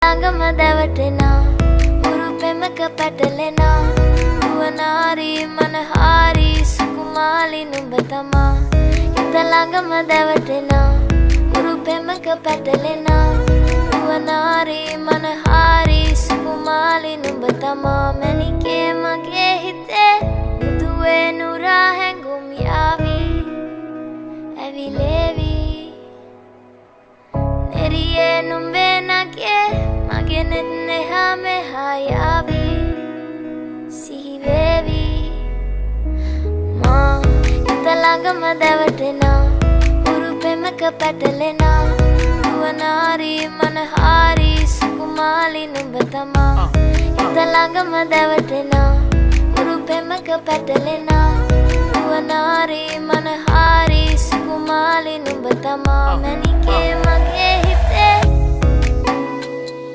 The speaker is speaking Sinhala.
ළඟම දැවටෙනා උරුපෙමක පැටලෙනා නුවනාරි මනහාරි සුකුමාලි නුඹ තමා හිත ළඟම දැවටෙනා උරුපෙමක පැටලෙනා නුවනාරි මනහාරි සුකුමාලි නුඹ තමා මැණිකේ මගේ හිතේ මුදුවේ නුරා හැඟුම් යාවි ඇවිලේවි නෙරියේ නුඹේ නගේ මගේ නෙත් neha meha yavi sihivevi ma හිත ළඟම දැවටෙනා උරුපෙමක පැටලෙනා නුවනාරි මනහාරි සුකුමාලි නුඹ තමා හිත ළඟම දැවටෙනා උරුපෙමක පැටලෙනා නුවනාරි මනහාරි සුකුමාලි නුඹ තමා මැණිකේ මගේ හිතේ